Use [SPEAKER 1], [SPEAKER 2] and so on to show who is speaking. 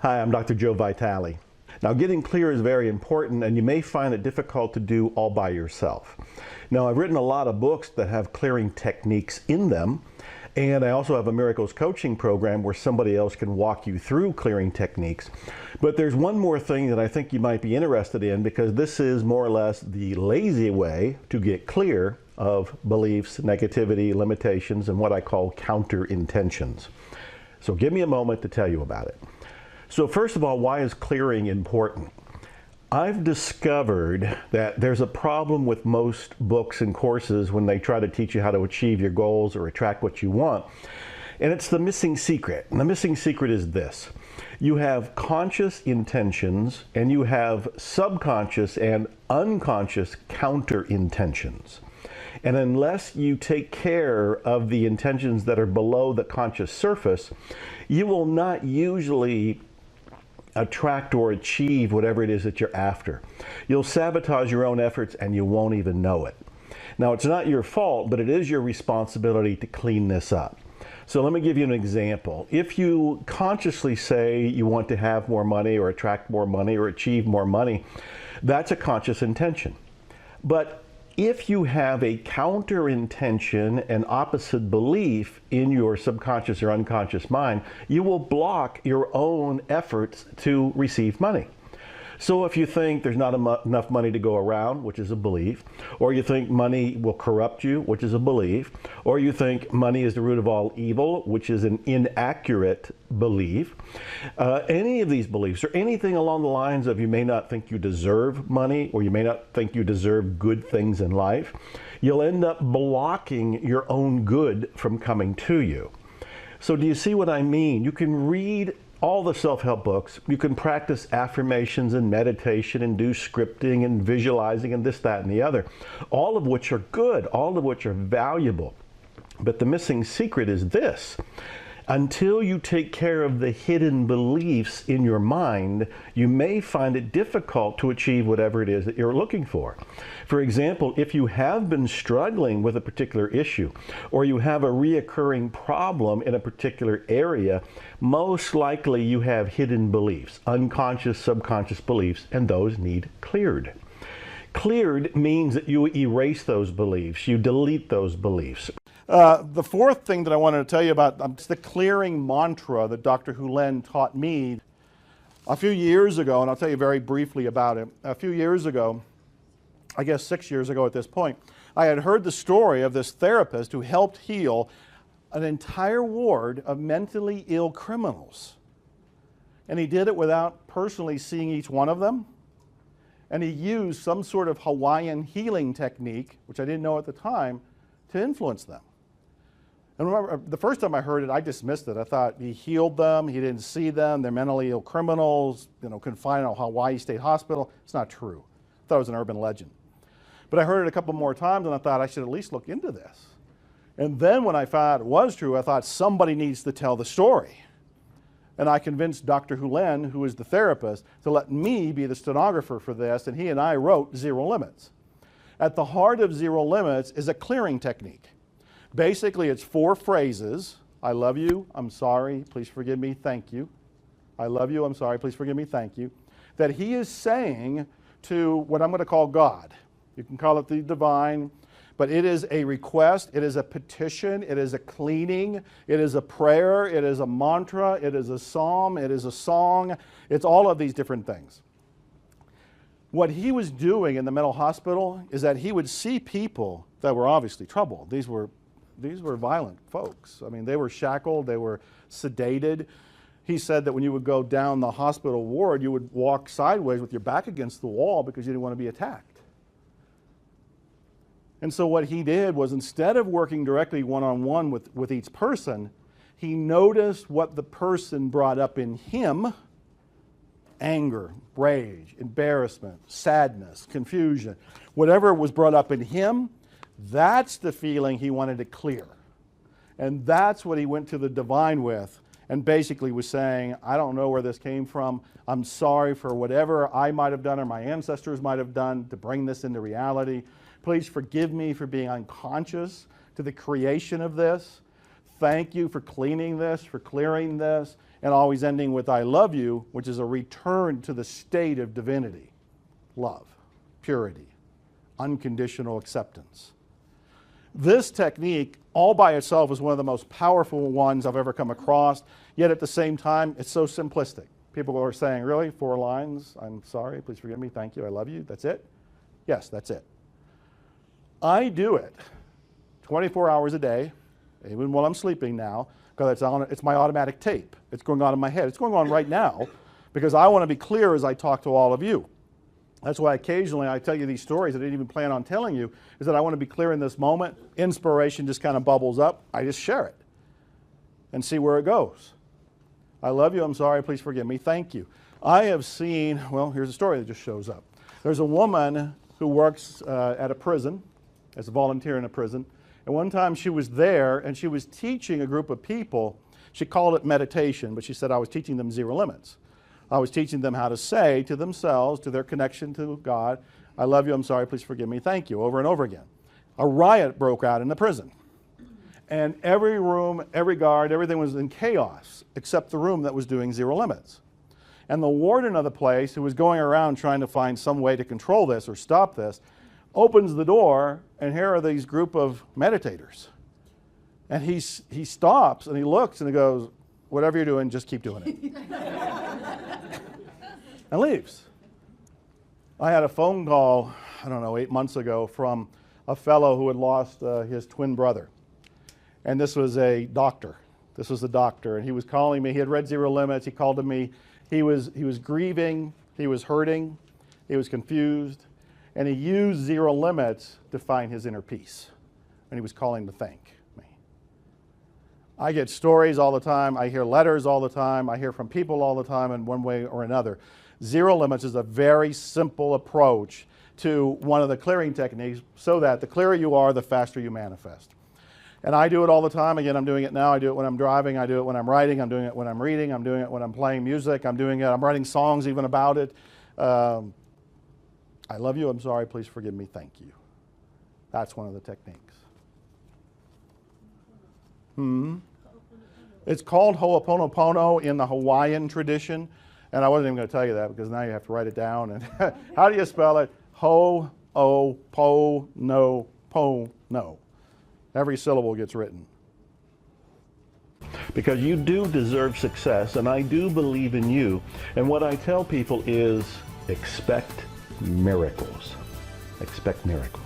[SPEAKER 1] Hi, I'm Dr. Joe Vitale. Now, getting clear is very important, and you may find it difficult to do all by yourself. Now, I've written a lot of books that have clearing techniques in them, and I also have a Miracles coaching program where somebody else can walk you through clearing techniques. But there's one more thing that I think you might be interested in, because this is more or less the lazy way to get clear of beliefs, negativity, limitations, and what I call counter intentions. So give me a moment to tell you about it. So first of all, why is clearing important? I've discovered that there's a problem with most books and courses when they try to teach you how to achieve your goals or attract what you want. And it's the missing secret. And the missing secret is this. You have conscious intentions and you have subconscious and unconscious counter intentions. And unless you take care of the intentions that are below the conscious surface, you will not usually attract or achieve whatever it is that you're after. You'll sabotage your own efforts and you won't even know it. Now, it's not your fault, but it is your responsibility to clean this up. So let me give you an example. If you consciously say you want to have more money or attract more money or achieve more money, that's a conscious intention. But if you have a counter intention and opposite belief in your subconscious or unconscious mind, you will block your own efforts to receive money. So if you think there's not enough money to go around, which is a belief, or you think money will corrupt you, which is a belief, or you think money is the root of all evil, which is an inaccurate belief, any of these beliefs or anything along the lines of you may not think you deserve money or you may not think you deserve good things in life, you'll end up blocking your own good from coming to you. So do you see what I mean? You can read all the self-help books, you can practice affirmations and meditation and do scripting and visualizing and this, that, and the other, all of which are good, all of which are valuable. But the missing secret is this. Until you take care of the hidden beliefs in your mind, you may find it difficult to achieve whatever it is that you're looking for. For example, if you have been struggling with a particular issue, or you have a reoccurring problem in a particular area, most likely you have hidden beliefs, unconscious, subconscious beliefs, and those need cleared. Cleared means that you erase those beliefs, you delete those beliefs.
[SPEAKER 2] The fourth thing that I wanted to tell you about is the clearing mantra that Dr. Hulen taught me a few years ago, and I'll tell you very briefly about it. A few years ago, I guess 6 years ago at this point, I had heard the story of this therapist who helped heal an entire ward of mentally ill criminals. And he did it without personally seeing each one of them. And he used some sort of Hawaiian healing technique, which I didn't know at the time, to influence them. And remember, the first time I heard it, I dismissed it. I thought he healed them, he didn't see them, they're mentally ill criminals, confined in a Hawaii State Hospital. It's not true. I thought it was an urban legend. But I heard it a couple more times and I thought I should at least look into this. And then when I found out it was true, I thought somebody needs to tell the story. And I convinced Dr. Hulen, who is the therapist, to let me be the stenographer for this, and he and I wrote Zero Limits. At the heart of Zero Limits is a clearing technique. Basically, it's 4 phrases. I love you, I'm sorry, please forgive me, thank you. I love you, I'm sorry, please forgive me, thank you. That he is saying to what I'm going to call God. You can call it the divine, but it is a request, it is a petition, it is a cleaning, it is a prayer, it is a mantra, it is a psalm, it is a song. It's all of these different things. What he was doing in the mental hospital is that he would see people that were obviously troubled. These were violent folks. I mean, they were shackled, they were sedated. He said that when you would go down the hospital ward, you would walk sideways with your back against the wall because you didn't want to be attacked. And so what he did was, instead of working directly one-on-one with each person, he noticed what the person brought up in him: anger, rage, embarrassment, sadness, confusion. Whatever was brought up in him, that's the feeling he wanted to clear. And that's what he went to the divine with, and basically was saying, I don't know where this came from. I'm sorry for whatever I might have done or my ancestors might have done to bring this into reality. Please forgive me for being unconscious to the creation of this. Thank you for cleaning this, for clearing this. and always ending with I love you, which is a return to the state of divinity. Love, purity, unconditional acceptance. This technique all by itself is one of the most powerful ones I've ever come across, yet at the same time, it's so simplistic. People are saying, really, 4 lines, I'm sorry, please forgive me, thank you, I love you, that's it? Yes, that's it. I do it 24 hours a day, even while I'm sleeping now, because it's my automatic tape. It's going on in my head. It's going on right now, because I want to be clear as I talk to all of you. That's why occasionally I tell you these stories I didn't even plan on telling you, is that I want to be clear in this moment. Inspiration just kind of bubbles up. I just share it and see where it goes. I love you. I'm sorry. Please forgive me. Thank you. I have seen, well, here's a story that just shows up. There's a woman who works at a prison, as a volunteer in a prison. And one time she was there and she was teaching a group of people. She called it meditation, but she said I was teaching them zero limits. I was teaching them how to say to themselves, to their connection to God, I love you, I'm sorry, please forgive me, thank you, over and over again. A riot broke out in the prison. And every room, every guard, everything was in chaos, except the room that was doing zero limits. And the warden of the place, who was going around trying to find some way to control this or stop this, opens the door, and here are these group of meditators. And he stops, and he looks, and he goes, whatever you're doing, just keep doing it. And leaves. I had a phone call, I don't know, 8 months ago from a fellow who had lost his twin brother. And this was a doctor. This was the doctor, and he was calling me. He had read Zero Limits. He called to me. He was grieving. He was hurting. He was confused. And he used Zero Limits to find his inner peace. And he was calling to thank me. I get stories all the time. I hear letters all the time. I hear from people all the time in one way or another. Zero Limits is a very simple approach to one of the clearing techniques, so that the clearer you are, the faster you manifest. And I do it all the time. Again, I'm doing it now. I do it when I'm driving. I do it when I'm writing. I'm doing it when I'm reading. I'm doing it when I'm playing music. I'm writing songs even about it. I love you. I'm sorry. Please forgive me. Thank you. That's one of the techniques. It's called Ho'oponopono in the Hawaiian tradition. And I wasn't even going to tell you that, because now you have to write it down. And how do you spell it? Ho'oponopono. Every syllable gets written.
[SPEAKER 1] Because you do deserve success, and I do believe in you. And what I tell people is expect miracles. Expect miracles.